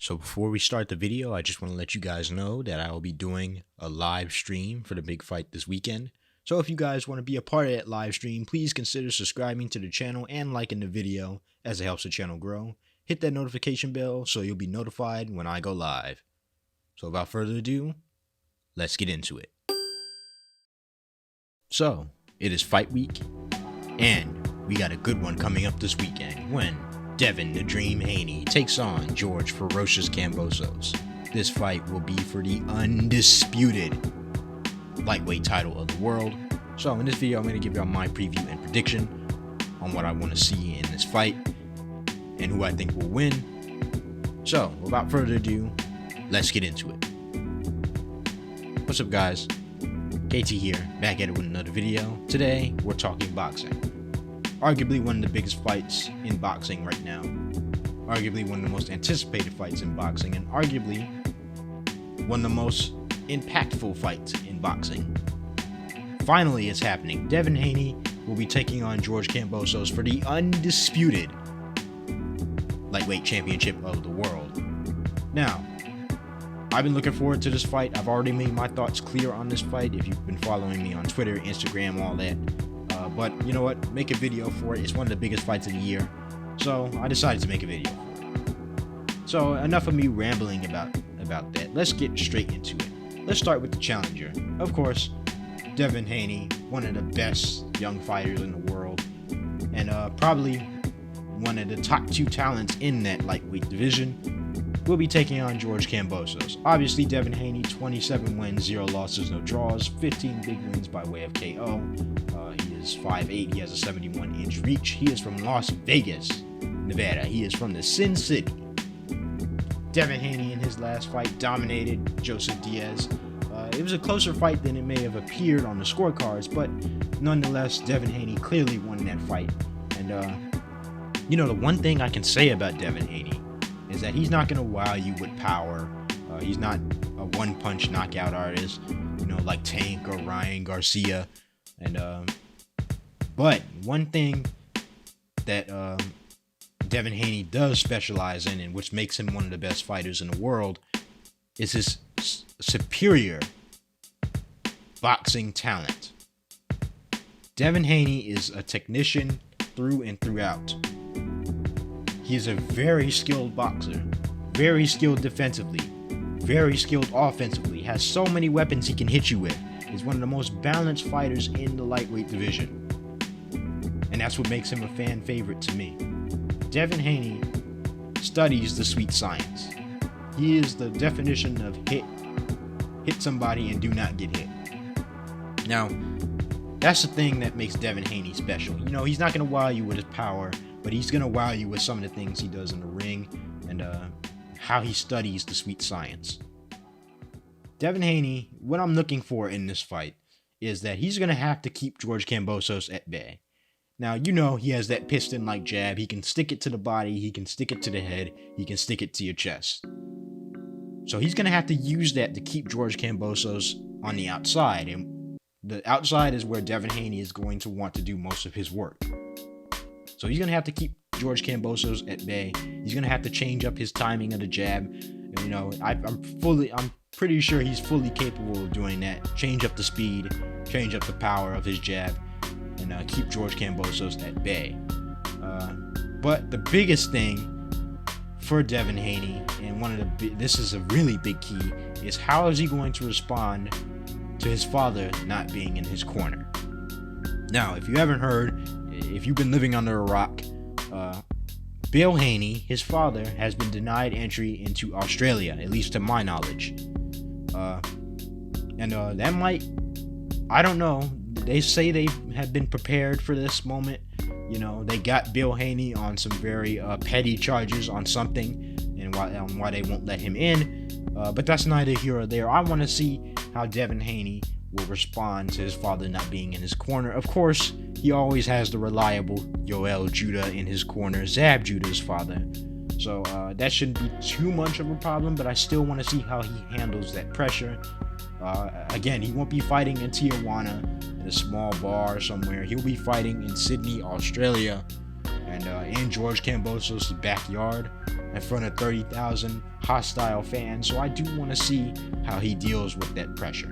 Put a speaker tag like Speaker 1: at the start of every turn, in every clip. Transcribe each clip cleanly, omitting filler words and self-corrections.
Speaker 1: So before we start the video, I just want to let you guys know that I will be doing a live stream for the big fight this weekend. So if you guys want to be a part of that live stream, please consider subscribing to the channel and liking the video as it helps the channel grow. Hit that notification bell so you'll be notified when I go live. So without further ado, let's get into it. So it is fight week, and we got a good one coming up this weekend when Devin the Dream Haney takes on George Ferocious Kambosos. This fight will be for the undisputed lightweight title of the world. So in this video, I'm going to give y'all my preview and prediction on what I want to see in this fight and who I think will win. So without further ado, let's get into it. What's up, guys? KT here, back at it with another video. Today, we're talking boxing. Arguably one of the biggest fights in boxing right now. Arguably one of the most anticipated fights in boxing, and arguably one of the most impactful fights in boxing. Finally, it's happening. Devin Haney will be taking on George Kambosos for the undisputed lightweight championship of the world. Now, I've been looking forward to this fight. I've already made my thoughts clear on this fight if you've been following me on Twitter, Instagram, all that. But you know what? Make a video for it. It's one of the biggest fights of the year. So I decided to make a video for it. So enough of me rambling about that. Let's get straight into it. Let's start with the challenger. Of course, Devin Haney, one of the best young fighters in the world, and probably one of the top 2 talents in that lightweight division, will be taking on George Kambosos. Obviously, Devin Haney, 27 wins, 0 losses, no draws, 15 big wins by way of KO. He is 5'8", he has a 71-inch reach. He is from Las Vegas, Nevada. He is from the Sin City. Devin Haney in his last fight dominated Joseph Diaz. It was a closer fight than it may have appeared on the scorecards, but nonetheless, Devin Haney clearly won that fight. And, you know, the one thing I can say about Devin Haney is that he's not going to wow you with power. He's not a one-punch knockout artist, you know, like Tank or Ryan Garcia. And but one thing that Devin Haney does specialize in, and which makes him one of the best fighters in the world, is his superior boxing talent. Devin Haney is a technician through and throughout. He is a very skilled boxer, very skilled defensively, very skilled offensively, has so many weapons he can hit you with. He's one of the most balanced fighters in the lightweight division. And that's what makes him a fan favorite to me. Devin Haney studies the sweet science. He is the definition of hit somebody and do not get hit. Now, that's the thing that makes Devin Haney special. You know, he's not going to wow you with his power, but he's going to wow you with some of the things he does in the ring and how he studies the sweet science. Devin Haney, what I'm looking for in this fight is that he's going to have to keep George Kambosos at bay. Now, you know he has that piston-like jab. He can stick it to the body, he can stick it to the head, he can stick it to your chest. So he's going to have to use that to keep George Kambosos on the outside. And the outside is where Devin Haney is going to want to do most of his work. So he's going to have to keep George Kambosos at bay. He's going to have to change up his timing of the jab. You know, I'm pretty sure he's fully capable of doing that. Change up the speed, change up the power of his jab, and keep George Kambosos at bay. But the biggest thing for Devin Haney, and this is a really big key, is how is he going to respond to his father not being in his corner? Now, if you haven't heard, if you've been living under a rock, Bill Haney, his father, has been denied entry into Australia, at least to my knowledge. That might, I don't know. They say they have been prepared for this moment. You know, they got Bill Haney on some very petty charges on something, and why they won't let him in. But that's neither here or there. I want to see how Devin Haney will respond to his father not being in his corner. Of course, he always has the reliable Yoel Judah in his corner, Zab Judah's father. So that shouldn't be too much of a problem, but I still want to see how he handles that pressure. Again, he won't be fighting in Tijuana in a small bar somewhere. He'll be fighting in Sydney, Australia, and in George Kambosos' backyard. in front of 30,000 hostile fans, so I do want to see how he deals with that pressure.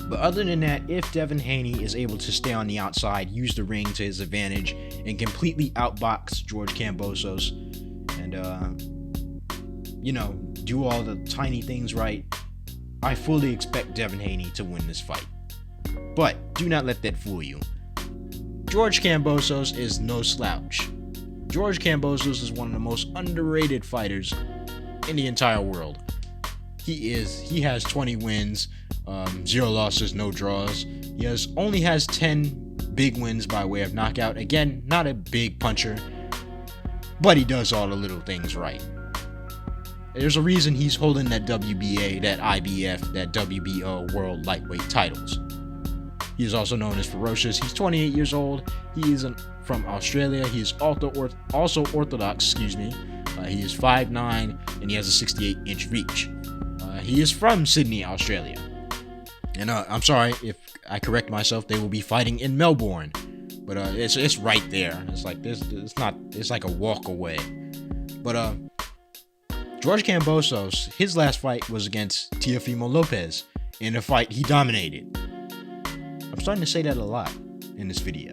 Speaker 1: But other than that, if Devin Haney is able to stay on the outside, use the ring to his advantage, and completely outbox George Kambosos, and do all the tiny things right, I fully expect Devin Haney to win this fight. But do not let that fool you. George Kambosos is no slouch. George Kambosos is one of the most underrated fighters in the entire world. He has 20 wins, 0 losses, no draws. He only has 10 big wins by way of knockout. Again, not a big puncher, but he does all the little things right. There's a reason he's holding that WBA, that IBF, that WBO world lightweight titles. He is also known as Ferocious. He's 28 years old. He is from Australia. He is also Orthodox, He is 5'9", and he has a 68-inch reach. He is from Sydney, Australia. And I'm sorry if I correct myself. They will be fighting in Melbourne, but it's right there. It's like this. It's like a walk away. But George Kambosos, his last fight was against Teofimo Lopez. In a fight he dominated. I'm starting to say that a lot in this video,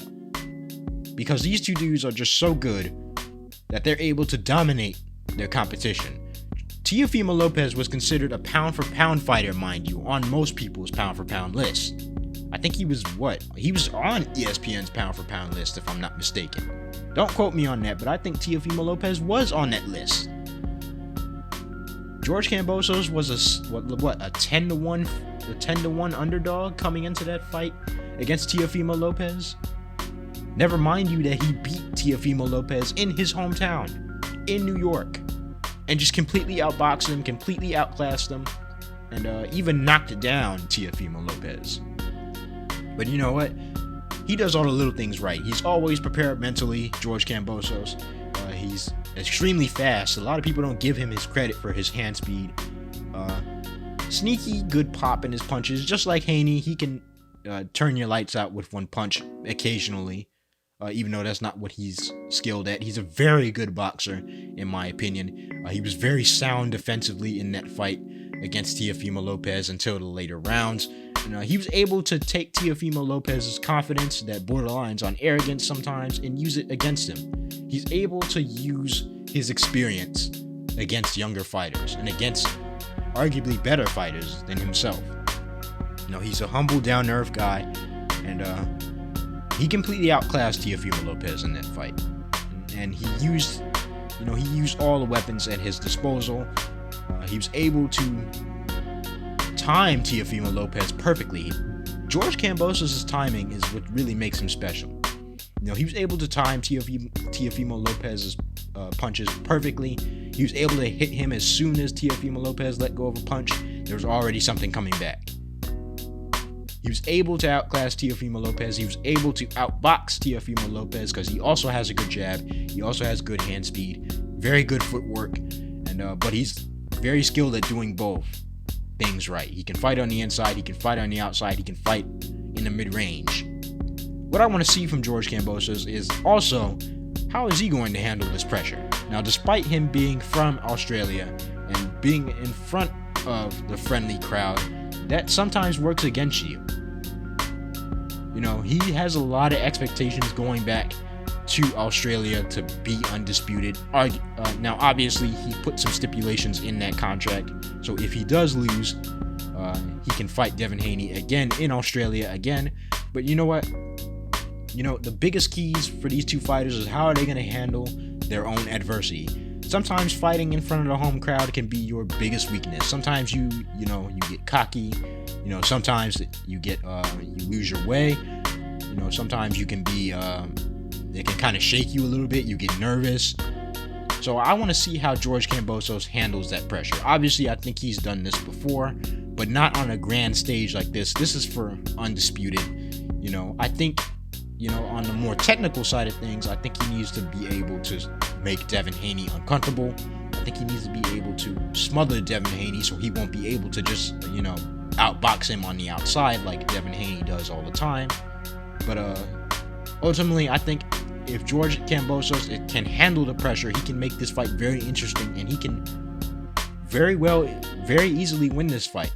Speaker 1: because these two dudes are just so good that they're able to dominate their competition. Teofimo Lopez was considered a pound-for-pound fighter, mind you, on most people's pound-for-pound lists. I think he was on ESPN's pound-for-pound list, if I'm not mistaken. Don't quote me on that, but I think Teofimo Lopez was on that list. George Kambosos was a 10-1 underdog coming into that fight against Teofimo Lopez. Never mind you that he beat Teofimo Lopez in his hometown, in New York, and just completely outboxed him, completely outclassed him, and even knocked down Teofimo Lopez. But you know what? He does all the little things right. He's always prepared mentally, George Kambosos. He's extremely fast. A lot of people don't give him his credit for his hand speed. Sneaky, good pop in his punches. Just like Haney, he can turn your lights out with one punch occasionally, even though that's not what he's skilled at. He's a very good boxer, in my opinion. He was very sound defensively in that fight against Teofimo Lopez until the later rounds. And, he was able to take Teofimo Lopez's confidence, that borderlines on arrogance sometimes, and use it against him. He's able to use his experience against younger fighters and against arguably better fighters than himself. He's a humble, down-to-earth guy, and he completely outclassed Teofimo Lopez in that fight. And he used all the weapons at his disposal. He was able to time Teofimo Lopez perfectly. George Kambosos' timing is what really makes him special. He was able to time Teofimo Lopez's punches perfectly. He was able to hit him as soon as Teofimo Lopez let go of a punch. There was already something coming back. He was able to outclass Teofimo Lopez. He was able to outbox Teofimo Lopez because he also has a good jab. He also has good hand speed, very good footwork, and but he's very skilled at doing both things right. He can fight on the inside. He can fight on the outside. He can fight in the mid-range. What I want to see from George Kambosos is also, how is he going to handle this pressure? Now, despite him being from Australia and being in front of the friendly crowd, that sometimes works against you. He has a lot of expectations going back to Australia to be undisputed. Now, obviously, he put some stipulations in that contract, so if he does lose, he can fight Devin Haney again in Australia again. But you know what? The biggest keys for these two fighters is how are they going to handle their own adversity. Sometimes fighting in front of the home crowd can be your biggest weakness. Sometimes you get cocky. Sometimes you lose your way. Sometimes you can be it can kind of shake you a little bit. You get nervous. So I want to see how George Kambosos handles that pressure. Obviously, I think he's done this before, but not on a grand stage like this. This is for undisputed. I think on the more technical side of things, I think he needs to be able to make Devin Haney uncomfortable. I think he needs to be able to smother Devin Haney so he won't be able to just, outbox him on the outside like Devin Haney does all the time. But ultimately, I think if George Kambosos can handle the pressure, he can make this fight very interesting, and he can very easily win this fight.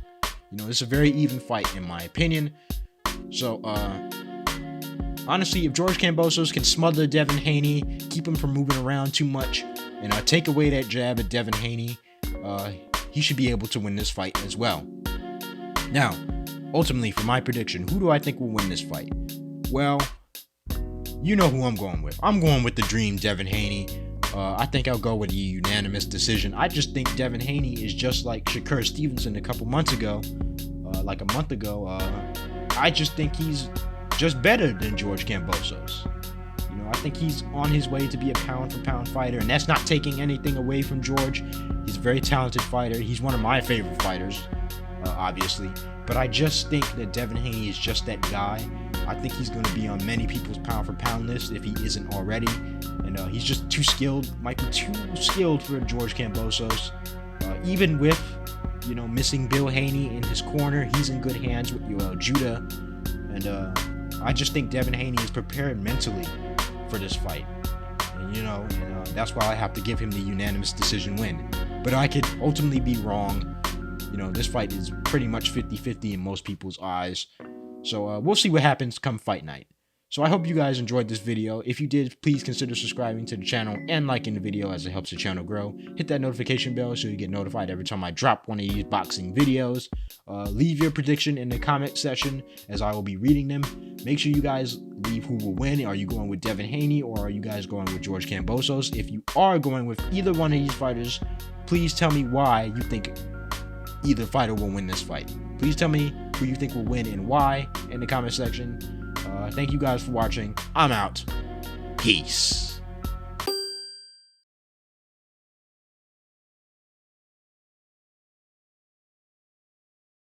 Speaker 1: You know, it's a very even fight in my opinion. So, honestly, if George Kambosos can smother Devin Haney, keep him from moving around too much, and take away that jab at Devin Haney, he should be able to win this fight as well. Now, ultimately, for my prediction, who do I think will win this fight? Well, you know who I'm going with. I'm going with the Dream, Devin Haney. I think I'll go with a unanimous decision. I just think Devin Haney is just like Shakur Stevenson a month ago. I just think he's just better than George Kambosos. You know, I think he's on his way to be a pound-for-pound fighter, and that's not taking anything away from George. He's a very talented fighter. He's one of my favorite fighters, obviously. But I just think that Devin Haney is just that guy. I think he's going to be on many people's pound-for-pound list if he isn't already. And he's just too skilled, might be too skilled for George Kambosos. Even with, you know, missing Bill Haney in his corner, he's in good hands with Judah. And I just think Devin Haney is prepared mentally for this fight. And, that's why I have to give him the unanimous decision win. But I could ultimately be wrong. You know, this fight is pretty much 50-50 in most people's eyes. So we'll see what happens come fight night. So I hope you guys enjoyed this video. If you did, please consider subscribing to the channel and liking the video, as it helps the channel grow. Hit that notification bell so you get notified every time I drop one of these boxing videos. Leave your prediction in the comment section, as I will be reading them. Make sure you guys leave who will win. Are you going with Devin Haney, or are you guys going with George Kambosos? If you are going with either one of these fighters, please tell me why you think either fighter will win this fight. Please tell me who you think will win and why in the comment section. Thank you guys for watching. I'm out. Peace.